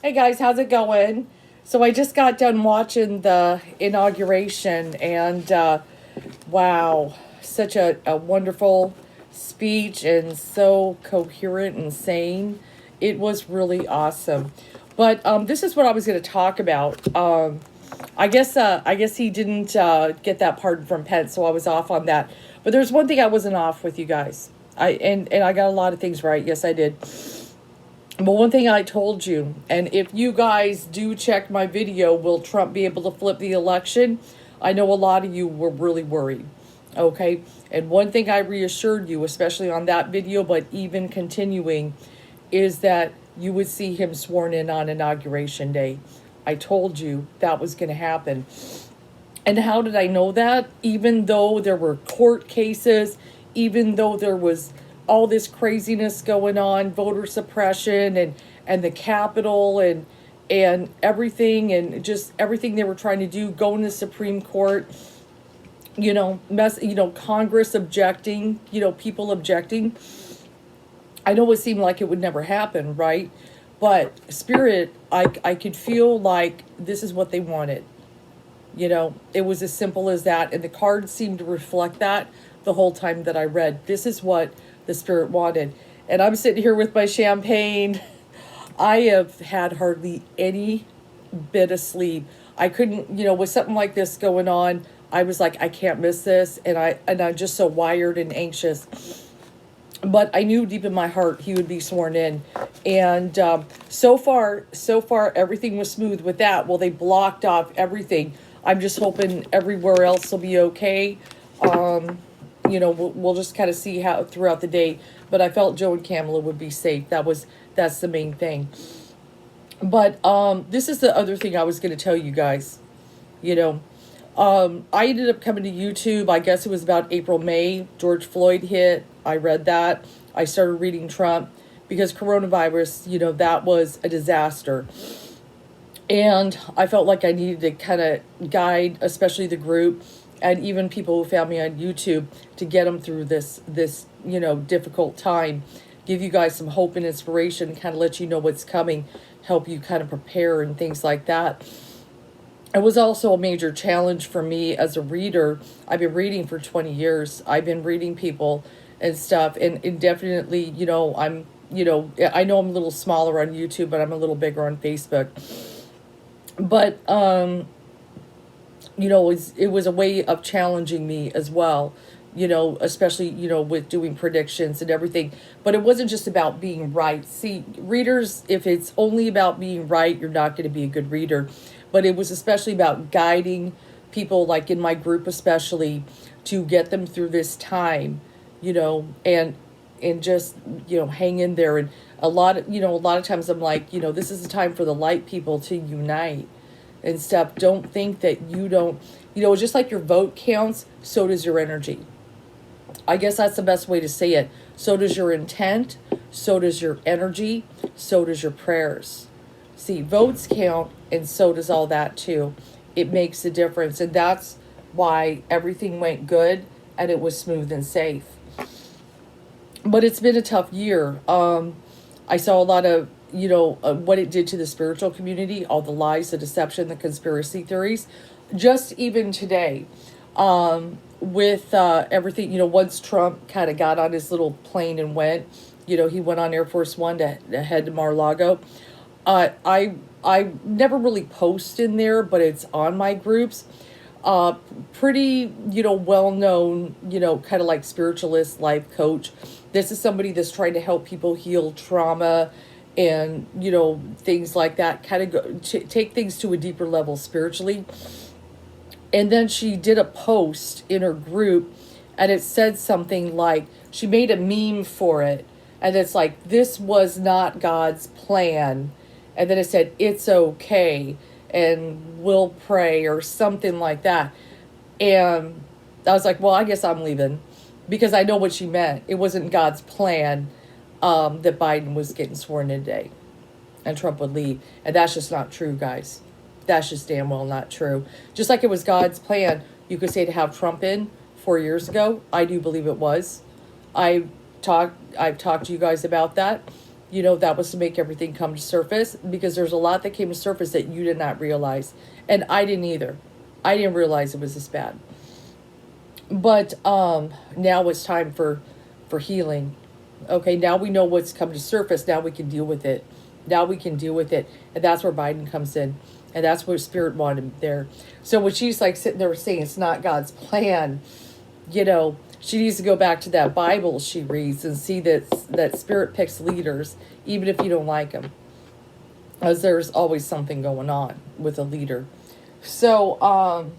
Hey guys, how's it going? So I just got done watching the inauguration, and wow, such a wonderful speech and so coherent and sane. It was really awesome. But this is what I was going to talk about. I guess he didn't get that pardon from Pence, so I was off on that. But there's one thing I wasn't off with, you guys. And I got a lot of things right. Yes, I did. But one thing I told you, and if you guys do check my video, will Trump be able to flip the election? I know a lot of you were really worried. Okay. And one thing I reassured you, especially on that video, but even continuing, is that you would see him sworn in on Inauguration Day. I told you that was going to happen. And how did I know that? Even though there were court cases, even though there was all this craziness going on, voter suppression and the Capitol and everything, and just everything they were trying to do, going to the Supreme Court, Congress objecting, people objecting. I know it seemed like it would never happen, right? But Spirit, I could feel like this is what they wanted. It was as simple as that. And the cards seemed to reflect that the whole time that I read. This is what the Spirit wanted. And I'm sitting here with my champagne. I have had hardly any bit of sleep. I couldn't, with something like this going on, I was like, I can't miss this. And I'm just so wired and anxious. But I knew deep in my heart he would be sworn in. And so far, everything was smooth with that. Well, they blocked off everything. I'm just hoping everywhere else will be okay. We'll just kind of see how throughout the day. But I felt Joe and Kamala would be safe. That's the main thing. But this is the other thing I was going to tell you guys. I ended up coming to YouTube. I guess it was about April, May. George Floyd hit. I read that. I started reading Trump because coronavirus, that was a disaster. And I felt like I needed to kind of guide, especially the group and even people who found me on YouTube, to get them through this difficult time. Give you guys some hope and inspiration, kind of let you know what's coming, help you kind of prepare and things like that. It was also a major challenge for me as a reader. I've been reading for 20 years. I've been reading people and stuff. And definitely, I know I'm a little smaller on YouTube, but I'm a little bigger on Facebook. But, it was a way of challenging me as well, especially, with doing predictions and everything. But it wasn't just about being right. See, readers, if it's only about being right, you're not going to be a good reader. But it was especially about guiding people, like in my group especially, to get them through this time, and just, hang in there. And a lot of times I'm like, this is the time for the light people to unite and stuff. Don't think that you don't, just like your vote counts, so does your energy. I guess that's the best way to say it. So does your intent, so does your energy, so does your prayers. See, votes count, and so does all that too. It makes a difference, and that's why everything went good and it was smooth and safe. But it's been a tough year. I saw a lot of, what it did to the spiritual community, all the lies, the deception, the conspiracy theories. Just even today, with everything, once Trump kind of got on his little plane and went, he went on Air Force One to head to Mar-a-Lago. I never really post in there, but it's on my groups. Pretty, well-known, kind of like spiritualist, life coach. This is somebody that's trying to help people heal trauma and, things like that, kind of go take things to a deeper level spiritually. And then she did a post in her group, and it said something like, she made a meme for it, and it's like, this was not God's plan. And then it said, it's okay, and we'll pray, or something like that. And I was like, well, I guess I'm leaving, because I know what she meant. It wasn't God's plan that Biden was getting sworn in today and Trump would leave. And that's just not true, guys. That's just damn well not true. Just like it was God's plan, you could say, to have Trump in 4 years ago. I do believe it was. I've talked to you guys about that. that was to make everything come to surface, because there's a lot that came to surface that you did not realize. And I didn't either. I didn't realize it was this bad. But now it's time for healing. Okay, now we know what's come to surface. Now we can deal with it. Now we can deal with it. And that's where Biden comes in. And that's where Spirit wanted him there. So when she's like sitting there saying it's not God's plan, she needs to go back to that Bible she reads and see that Spirit picks leaders, even if you don't like them. As there's always something going on with a leader. So,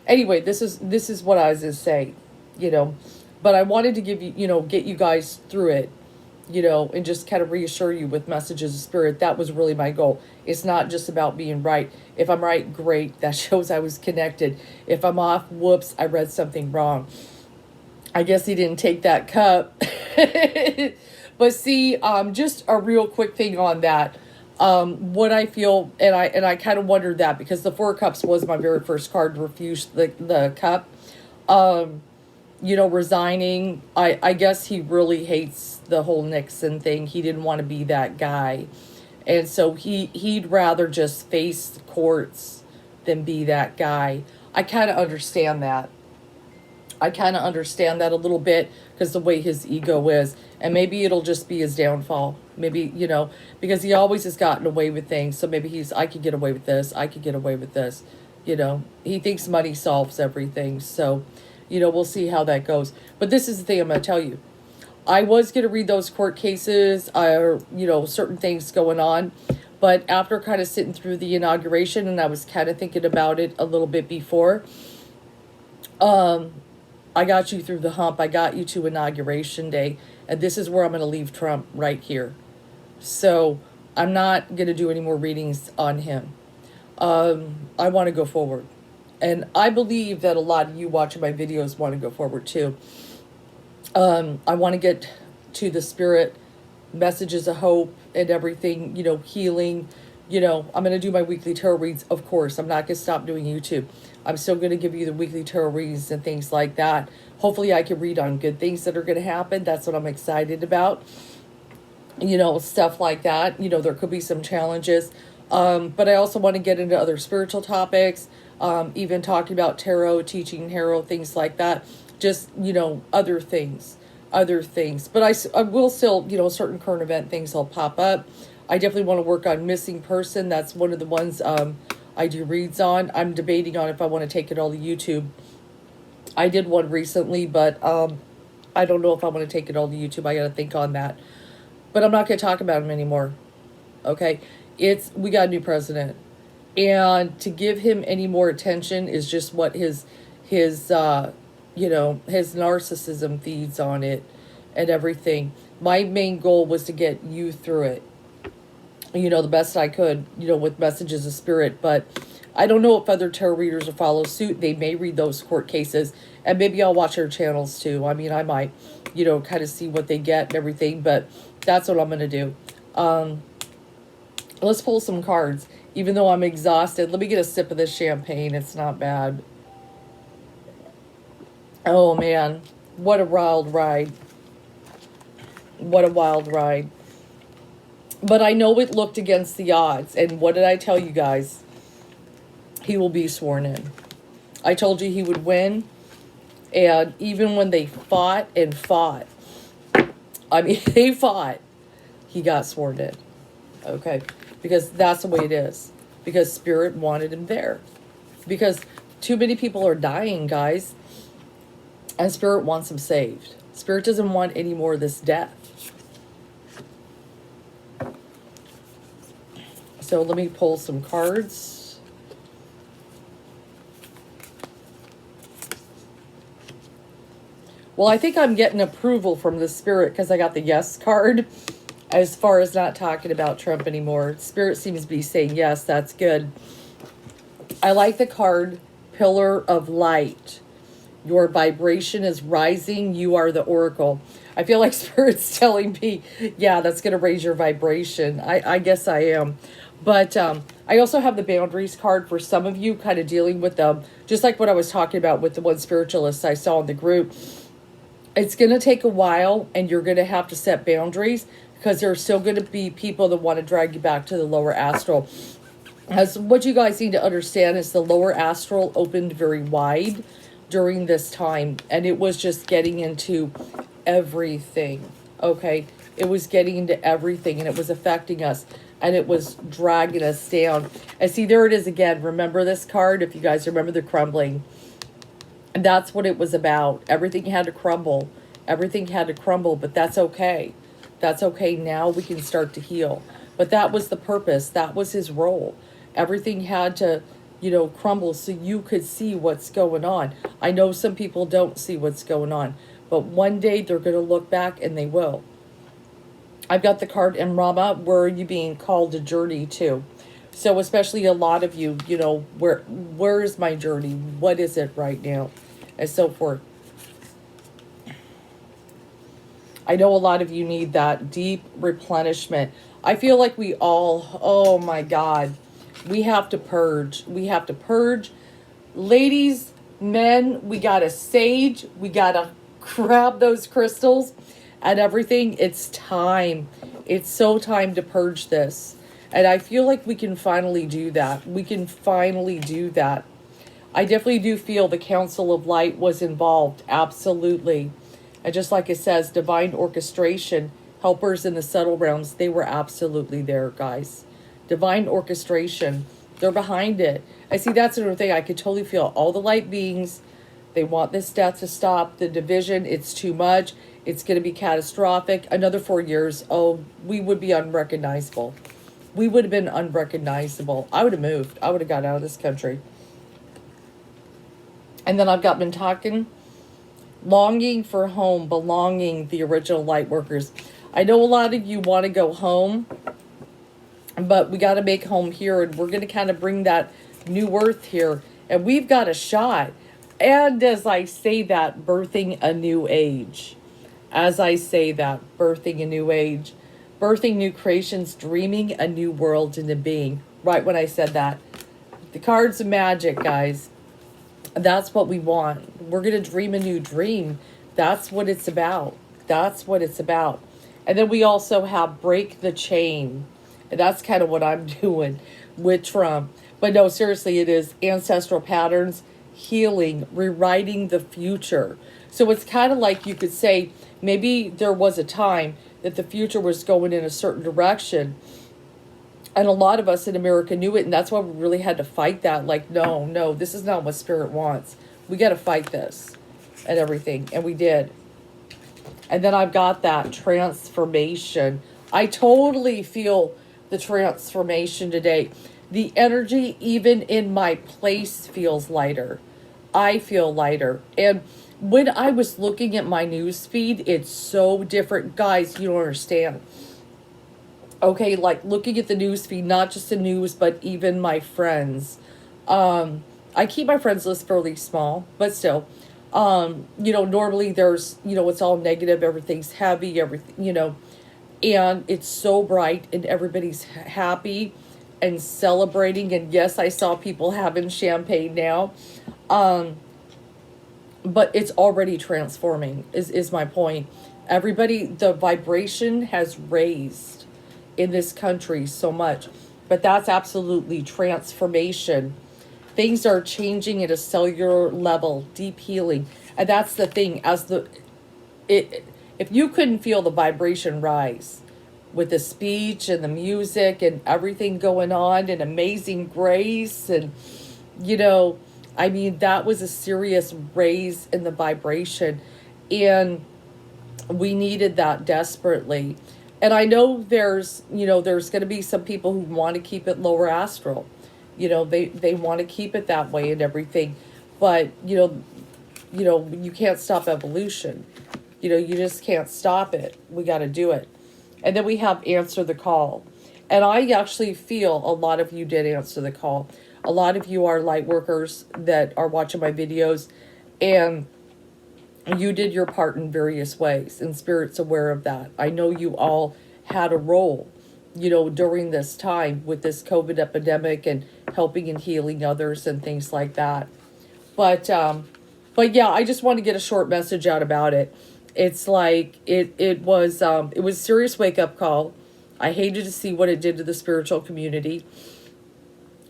anyway, this is what I was going to say, but I wanted to give you, get you guys through it, and just kind of reassure you with messages of Spirit. That was really my goal. It's not just about being right. If I'm right, great. That shows I was connected. If I'm off, whoops, I read something wrong. I guess he didn't take that cup. But see, just a real quick thing on that. What I feel, and I kind of wondered that, because the Four of Cups was my very first card to refuse the cup. Resigning. I guess he really hates the whole Nixon thing. He didn't want to be that guy. And so he'd rather just face the courts than be that guy. I kind of understand that. I kind of understand that a little bit, because the way his ego is. And maybe it'll just be his downfall. Maybe, because he always has gotten away with things. So maybe I could get away with this. I could get away with this. He thinks money solves everything. So, we'll see how that goes. But this is the thing I'm going to tell you. I was going to read those court cases, certain things going on. But after kind of sitting through the inauguration, and I was kind of thinking about it a little bit before, I got you through the hump. I got you to Inauguration Day. And this is where I'm going to leave Trump, right here. So I'm not going to do any more readings on him. I want to go forward. And I believe that a lot of you watching my videos want to go forward too. I want to get to the Spirit, messages of hope and everything, healing. I'm going to do my weekly tarot reads, of course. I'm not going to stop doing YouTube. I'm still going to give you the weekly tarot reads and things like that. Hopefully I can read on good things that are going to happen. That's what I'm excited about. Stuff like that. There could be some challenges. But I also want to get into other spiritual topics, even talking about tarot, teaching tarot, things like that. Just, other things. But I will still, certain current event things will pop up. I definitely want to work on missing person. That's one of the ones I do reads on. I'm debating on if I want to take it all to YouTube. I did one recently, but I don't know if I want to take it all to YouTube. I got to think on that. But I'm not going to talk about him anymore. Okay? We got a new president. And to give him any more attention is just what his narcissism feeds on it and everything. My main goal was to get you through it, the best I could, with messages of Spirit. But I don't know if other tarot readers will follow suit. They may read those court cases, and maybe I'll watch their channels too. I mean, I might, kind of see what they get and everything, but that's what I'm going to do. Let's pull some cards. Even though I'm exhausted, let me get a sip of this champagne. It's not bad. Oh, man. What a wild ride. What a wild ride. But I know it looked against the odds. And what did I tell you guys? He will be sworn in. I told you he would win. And even when they fought, they fought, he got sworn in. Okay? Because that's the way it is. Because Spirit wanted him there. Because too many people are dying, guys. And Spirit wants him saved. Spirit doesn't want any more of this death. So let me pull some cards. Well, I think I'm getting approval from the Spirit because I got the yes card. As far as not talking about Trump anymore. Spirit seems to be saying yes, that's good. I like the card Pillar of Light. Your vibration is rising. You are the oracle. I feel like Spirit's telling me, yeah, that's going to raise your vibration. I guess I am. But I also have the boundaries card for some of you, kind of dealing with them. Just like what I was talking about with the one spiritualist I saw in the group. It's going to take a while, and you're going to have to set boundaries. because there's still going to be people that want to drag you back to the lower astral. As what you guys need to understand is the lower astral opened very wide during this time, and it was just getting into everything. Okay, it was getting into everything, and it was affecting us, and it was dragging us down. And see, there it is again. Remember this card, if you guys remember the crumbling. And that's what it was about. Everything had to crumble. Everything had to crumble, but that's okay. That's okay. Now we can start to heal. But that was the purpose. That was his role. Everything had to, crumble so you could see what's going on. I know some people don't see what's going on, but one day they're going to look back and they will. I've got the card in Rama, where are you being called to journey to? So especially a lot of you, where is my journey? What is it right now? And so forth. I know a lot of you need that deep replenishment. I feel like we all, oh my God, we have to purge. We have to purge. Ladies, men, we got to sage. We got to grab those crystals and everything. It's time. It's so time to purge this. And I feel like we can finally do that. We can finally do that. I definitely do feel the Council of Light was involved. Absolutely. And just like it says, divine orchestration, helpers in the subtle realms, they were absolutely there, guys. Divine orchestration, they're behind it. I see that's another thing. I could totally feel all the light beings. They want this death to stop. The division, it's too much. It's going to be catastrophic. Another 4 years, oh, we would be unrecognizable. We would have been unrecognizable. I would have moved. I would have got out of this country. And then I've been talking, longing for home, belonging, the original light workers. I know a lot of you want to go home, but we got to make home here, and we're going to kind of bring that new earth here, and we've got a shot. And as I say that, birthing a new age. As I say that, birthing a new age. Birthing new creations, dreaming a new world into being. Right when I said that. The cards of magic, guys. That's what we want. We're going to dream a new dream. That's what it's about. That's what it's about. And then we also have break the chain. And that's kind of what I'm doing with Trump. But no, seriously, it is ancestral patterns, healing, rewriting the future. So it's kind of like you could say, maybe there was a time that the future was going in a certain direction. And a lot of us in America knew it. And that's why we really had to fight that. Like, no, this is not what Spirit wants. We got to fight this and everything. And we did. And then I've got that transformation. I totally feel the transformation today. The energy, even in my place, feels lighter. I feel lighter. And when I was looking at my news feed, it's so different. Guys, you don't understand. Okay, like looking at the news feed, not just the news, but even my friends. I keep my friends list fairly small, but still. Normally there's, it's all negative, everything's heavy, everything, and it's so bright and everybody's happy and celebrating. And yes, I saw people having champagne now. But it's already transforming, is my point. Everybody, the vibration has raised in this country so much. But that's absolutely transformation. Things are changing at a cellular level, deep healing. And that's the thing. If you couldn't feel the vibration rise with the speech and the music and everything going on and Amazing Grace and, that was a serious raise in the vibration, and we needed that desperately. And I know there's going to be some people who want to keep it lower astral. They want to keep it that way and everything. But, you can't stop evolution. You just can't stop it. We got to do it. And then we have answer the call. And I actually feel a lot of you did answer the call. A lot of you are light workers that are watching my videos, and you did your part in various ways, and Spirit's aware of that. I know you all had a role, during this time with this COVID epidemic and helping and healing others and things like that. But yeah, I just want to get a short message out about it. It's like it was a serious wake up call. I hated to see what it did to the spiritual community.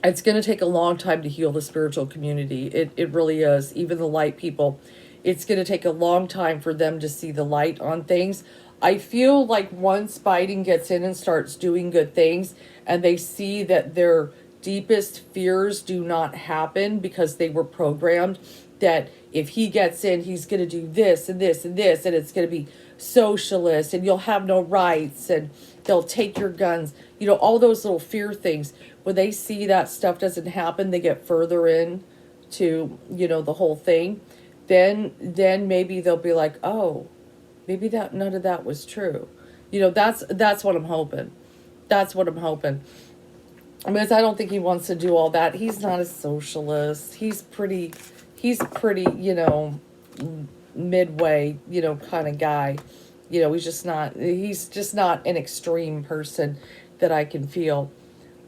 It's going to take a long time to heal the spiritual community. It really is. Even the light people, it's going to take a long time for them to see the light on things. I feel like once Biden gets in and starts doing good things, and they see that their deepest fears do not happen because they were programmed that if he gets in, he's going to do this and this and this, and it's going to be socialist, and you'll have no rights, and they'll take your guns. All those little fear things. When they see that stuff doesn't happen, they get further in to, the whole thing. Then maybe they'll be like, oh, maybe that none of that was true. That's what I'm hoping. That's what I'm hoping. Because I don't think he wants to do all that. He's not a socialist. He's pretty, midway, kind of guy. He's just not an extreme person that I can feel.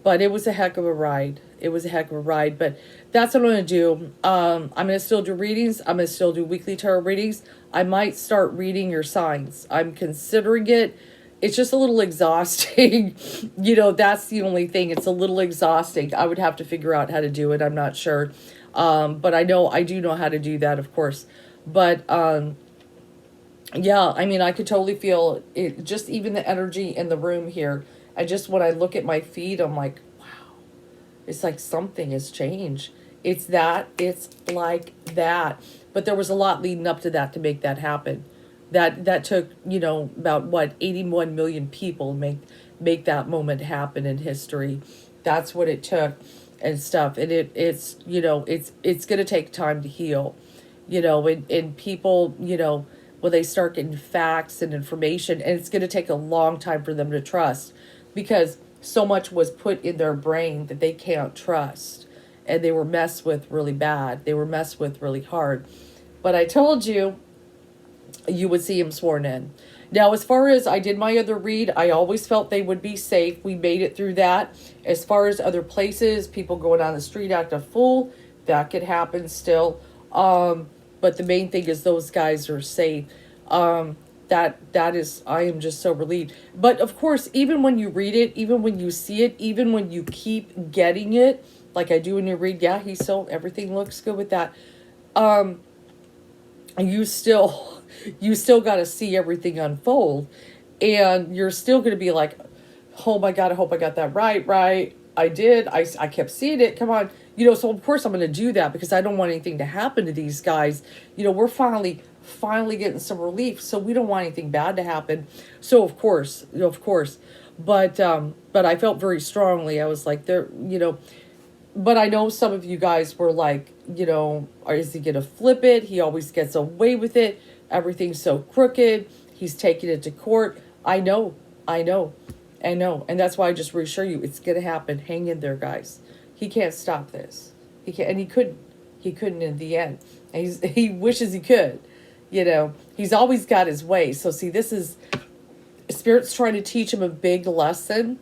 But it was a heck of a ride. It was a heck of a ride. But that's what I'm going to do. I'm going to still do readings. I'm going to still do weekly tarot readings. I might start reading your signs. I'm considering it. It's just a little exhausting. That's the only thing. It's a little exhausting. I would have to figure out how to do it. I'm not sure. But I do know how to do that, of course. But, yeah, I mean, I could totally feel it, just even the energy in the room here. When I look at my feet, I'm like, wow, it's like something has changed. It's like that. But there was a lot leading up to that to make that happen. That took, about 81 million people make that moment happen in history. That's what it took and stuff. And it's going to take time to heal, and people, when they start getting facts and information, and it's going to take a long time for them to trust, because so much was put in their brain that they can't trust, and they were messed with really bad. They were messed with really hard. But I told you would see him sworn in. Now, as far as I did my other read, I always felt they would be safe. We made it through that. As far as other places, people going down the street act a fool, that could happen still. But the main thing is those guys are safe. That is, I am just so relieved. But of course, even when you read it, even when you see it, even when you keep getting it, like I do when you read, yeah, everything looks good with that. You still got to see everything unfold, and you're still going to be like, oh my God, I hope I got that right. I did. I kept seeing it. Come on. So of course I'm going to do that, because I don't want anything to happen to these guys. We're finally getting some relief, so we don't want anything bad to happen. So of course, but I felt very strongly. I was like, but I know some of you guys were like, is he going to flip it? He always gets away with it. Everything's so crooked. He's taking it to court. I know. And that's why I just reassure you, it's going to happen. Hang in there, guys. He can't stop this. He can't, and he couldn't. He couldn't in the end. And he wishes he could. He's always got his way. So see, this is Spirit's trying to teach him a big lesson.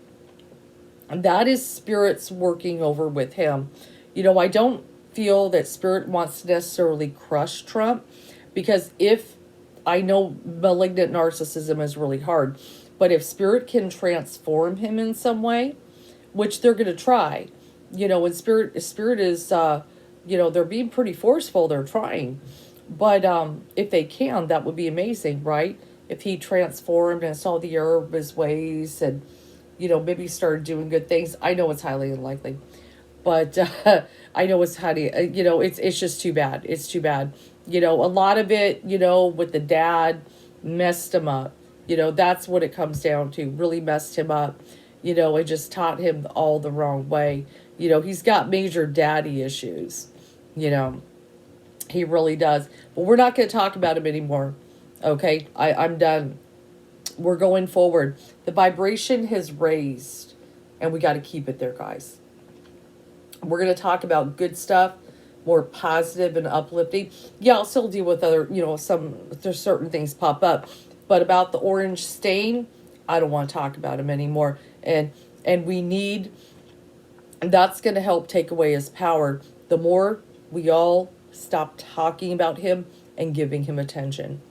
And that is Spirit's working over with him. I don't feel that Spirit wants to necessarily crush Trump, because if I know malignant narcissism is really hard, but if Spirit can transform him in some way, which they're going to try, when Spirit is, they're being pretty forceful. They're trying, but if they can, that would be amazing, right? If he transformed and saw the error of his ways, and maybe started doing good things. I know it's highly unlikely, but I know it's highly, it's just too bad. It's too bad. A lot of it, with the dad messed him up. That's what it comes down to. Really messed him up. It just taught him all the wrong way. He's got major daddy issues. He really does. But we're not going to talk about him anymore. Okay? I'm done. We're going forward. The vibration has raised, and we got to keep it there, guys. We're going to talk about good stuff, more positive and uplifting. Yeah, I'll still deal with other, there's certain things pop up. But about the orange stain, I don't want to talk about him anymore. And that's going to help take away his power. The more we all stop talking about him and giving him attention.